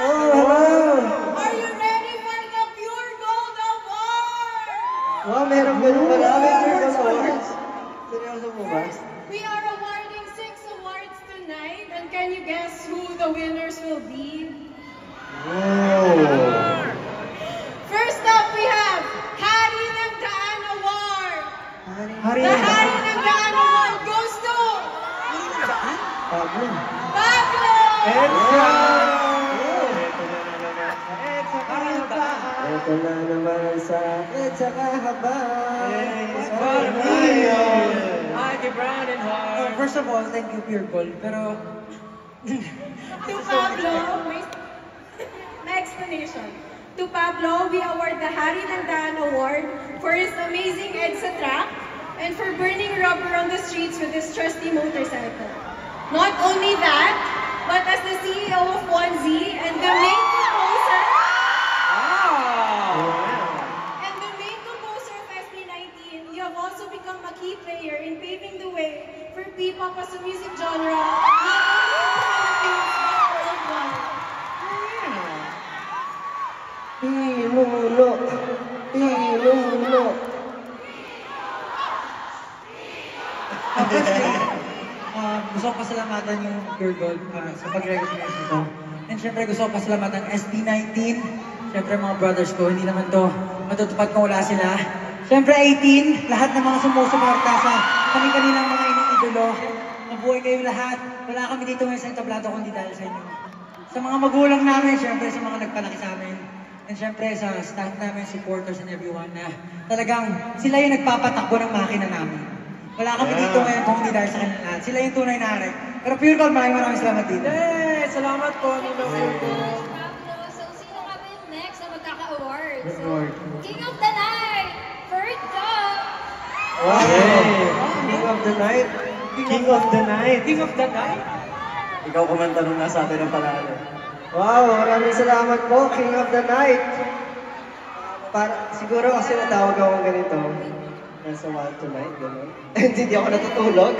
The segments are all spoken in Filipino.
Oh, hello! Are you ready for the Pure Gold Award? Wow, meron ganun marami Pure Gold Awards. Seryoso mo ba? First, we are awarding 6 awards tonight, and can you guess who the winners will be? Wow! First up, we have Hari ng Daan Award. Hari The na ba? Hari ng Daan Award goes to Pablo. Pablo! Ito na naman sa Edsa Kahabang. Ivy Brown and Hart. First of all, thank you, Pure Gold. Pero, To Pablo, may explanation. To Pablo, we award the Hari ng Daan Award for his amazing EDSA track and for burning rubber on the streets with his trusty motorcycle. Not only that, but as the CEO of 1Z and the main composer of SB19, you have also become a key player in paving the way for P-pop as a music genre, not only in the Philippines, but worldwide. Pinuno. Pinuno. gusto ko pasalamatan yung Pure Gold sa pag-recognize nito. And syempre gusto ko pasalamatan SB19. Syempre mga brothers ko, hindi naman to matutupad kung wala sila. Syempre 18, lahat ng mga sumusuporta sa kami-kaninang mga iniidolo. Mabuhay kayong lahat. Wala kami dito ngayon sa entablado kundi dahil sa inyo. Sa mga magulang namin, syempre sa mga nagpalaki sa amin. And syempre sa staff namin, supporters and everyone na talagang sila yung nagpapatakbo ng makina namin. Wala kami dito ngayon kung hindi dahil sa kanila lahat. Sila yung tunay na hari. Pero Pure Gold, maraming salamat dito. Salamat po, Nino Pure Gold. Pablo, so sino nga ba yung next na magkaka-award? So, Award. King of the Night, First Job! Wow! King of the Night. King of the Night. King of the Night? Ikaw kumanta nung nasa atin ang panalo. Wow, maraming salamat po, King of the Night. Siguro kasi natawag ako ganito. Nasa Wild Tonight, gano'n. Hindi ako natutulog.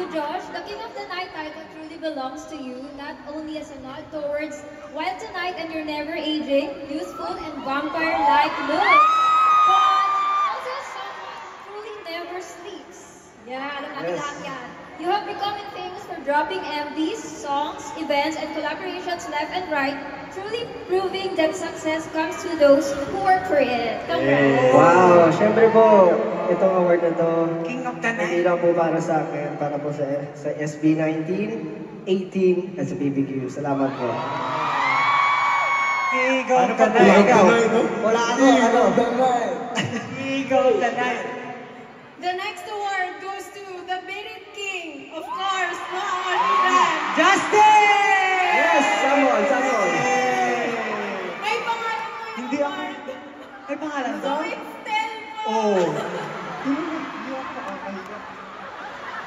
To Josh, the King of the Night title truly belongs to you, not only as a nod towards Wild Tonight and your never-aging, youthful, and vampire-like looks, but also as someone who truly never sleeps. Yeah, alam natin lahat yan. You have become famous for dropping MVs, songs, events, and collaborations left and right, truly proving that success comes to those who work for it. Congrats! Wow, syempre po, itong award na to, King of the hindi Night. lang po para sa akin, para po sa SB19, 18, at sa BBQ. Salamat po. King of the Night. Wala ano. King of the Night. The next award goes to the Birit King, of course, no other than Justin! Yes, Samuel. may pangalan mo yung Hindi ako. award. May pangalan So ba? it's Stel po. Oh.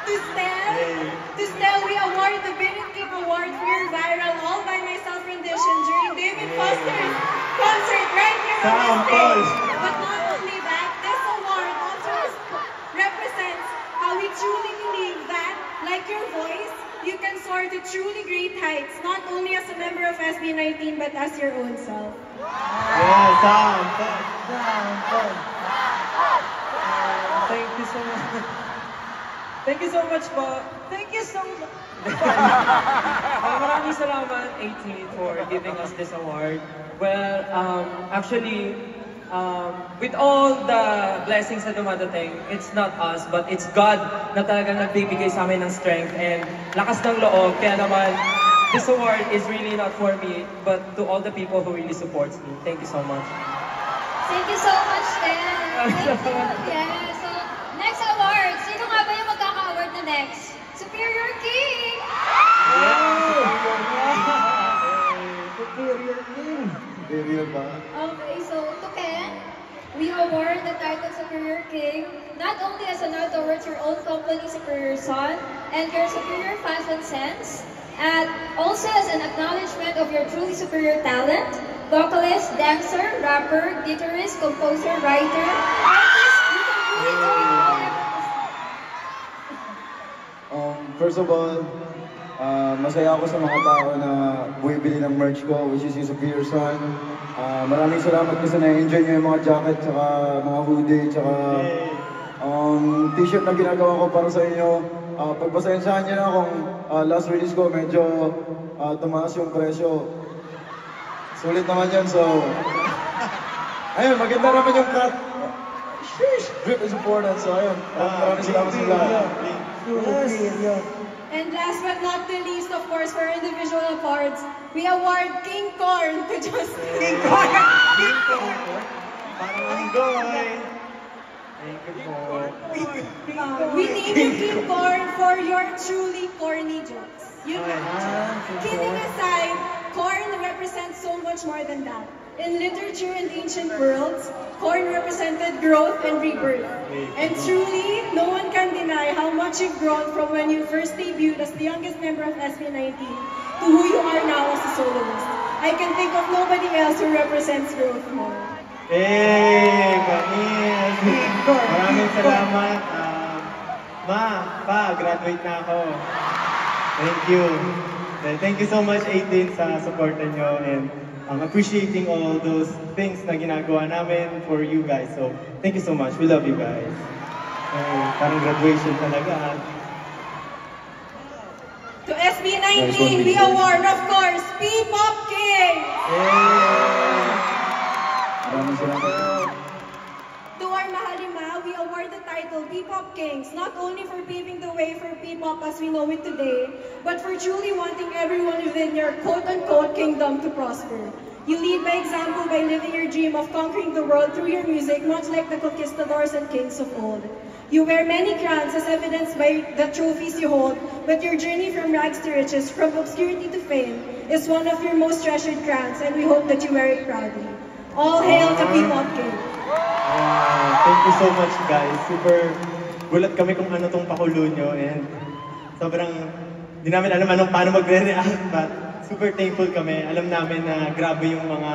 To Stel, we award the Birit King Award for your viral All By Myself rendition during David Foster's concert right here on the stage. But not only that, this award also represents how we truly believe that, like your voice, you can soar to truly great heights, not only as a member of SB19, but as your own self. Thank you so much. Thank you so much po. Thank you so much. Maraming salamat, 18, for giving us this award. Well, actually, with all the blessings na dumadating, it's not us, but it's God na talagang nagbibigay sa amin ng strength and lakas ng loob. Kaya naman, this award is really not for me, but to all the people who really supports me. Thank you so much. Thank you so much, Stel. Thank you. Yeah, so, next award. Sino nga ba yung magkaka-award na next? Superior King! Superior ba? Okay, so to Ken, we award the title Superior King not only as a nod towards your own company, Superior Son, and your superior fashion sense, and also as an acknowledgement of your truly superior talent, vocalist, dancer, rapper, guitarist, composer, writer, artist, you can do it all. First of all, Masaya ako sa mga tao na bumibili ng merch ko, which is yung Superior Sun. Maraming salamat kasi na-enjoy nyo yung mga jacket, tsaka mga hoodie, tsaka t-shirt na ginagawa ko para sa inyo. Pagpasensyahan nyo na kung last release ko medyo tumaas yung presyo. Sulit naman yun, so... Ayun, maganda naman yung cut. Drip is important, so ayun. Maraming salamat sa lahat. And last but not the least, of course, for individual awards, we award King Corn to Justin. King Corn! King Corn! Parang Anggoy! Thank you po. We name you King Corn for your truly corny jokes. Kidding aside, corn represents so much more than that. In literature and ancient worlds, corn represented growth and rebirth. And truly, no one can deny how much you've grown from when you first debuted as the youngest member of SB19 to who you are now as a soloist. I can think of nobody else who represents growth more. Hey, Camille! Maraming salamat. Graduate na ako. Thank you. Thank you so much, 18, sa supportan nyo and appreciating all those things na ginagawa namin for you guys. So, thank you so much. We love you guys. Parang graduation talaga. To SB19, we award, of course, P-Pop King! Maraming salamat. To our Mahalima, we award the title P-Pop Kings, not only for paving the way for P-Pop as we know it today, but for truly wanting everyone within your quote-unquote kingdom to prosper. You lead by example by living your dream of conquering the world through your music, much like the conquistadors and kings of old. You wear many crowns as evidenced by the trophies you hold, but your journey from rags to riches, from obscurity to fame, is one of your most treasured crowns, and we hope that you wear it proudly. All hail to P-Pop King! Thank you so much, guys. Super gulat kami kung ano tong pakulo nyo and sobrang di namin alam paano magre-react, but super thankful kami. Alam namin na grabe yung mga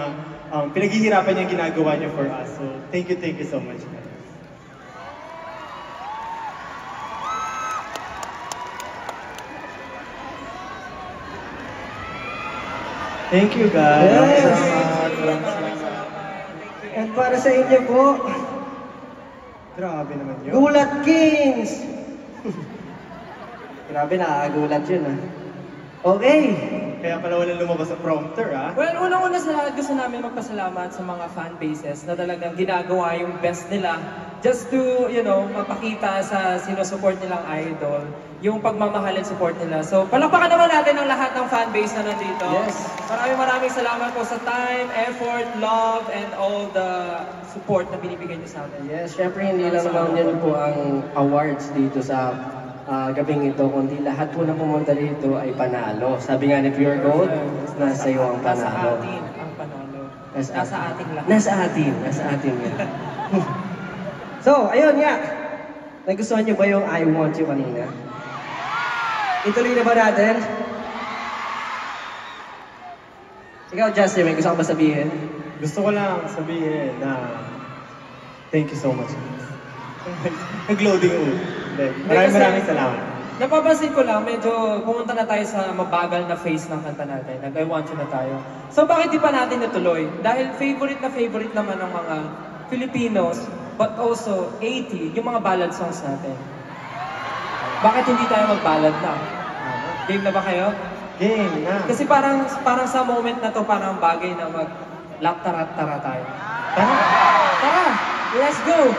pinaghihirapan yung ginagawa nyo for us. So, thank you so much, guys. Thank you, guys. Yes. Salamat. At para sa inyo po, Grabe naman yun. Gulat Kings! Grabe, nakakagulat yun ah. Okay. Kaya pala walang lumabas sa prompter, ah. Well, unang-una sa lahat, gusto namin magpasalamat sa mga fan bases na talagang ginagawa yung best nila just to, mapakita sa sinusupport nilang idol yung pagmamahal at support nila. So, palakpakan naman natin ang lahat ng fan base na nandito. Yes. Maraming salamat po sa time, effort, love, and all the support na binibigay niyo sa atin. Yes, syempre hindi lang naman yun po ang awards dito sa gabing ito, kundi lahat po na pumunta dito ay panalo. Sabi nga ni Pure Gold, nasa iyo ang panalo. Nasa atin ang panalo. Nasa ating lahat. Nasa atin yan. So, ayun nga. Nagustuhan niyo ba yung I Want You kanina? Ituloy na ba natin? Ikaw, Justin, may gusto ka ba sabihin? Gusto ko lang sabihin na thank you so much. Nag-loading ulit. Maraming salamat. Napapansin ko lang, medyo pumunta na tayo sa mabagal na phase ng kanta natin. Nag-I Want You na tayo. So bakit di pa natin natuloy? Dahil favorite naman ng mga Filipinos, but also 80, yung mga ballad songs natin. Bakit hindi tayo mag-ballad na? Game na ba kayo? Game na. Kasi parang sa moment na to, parang bagay na mag-lap tarat-tara tayo. Tara! Let's go!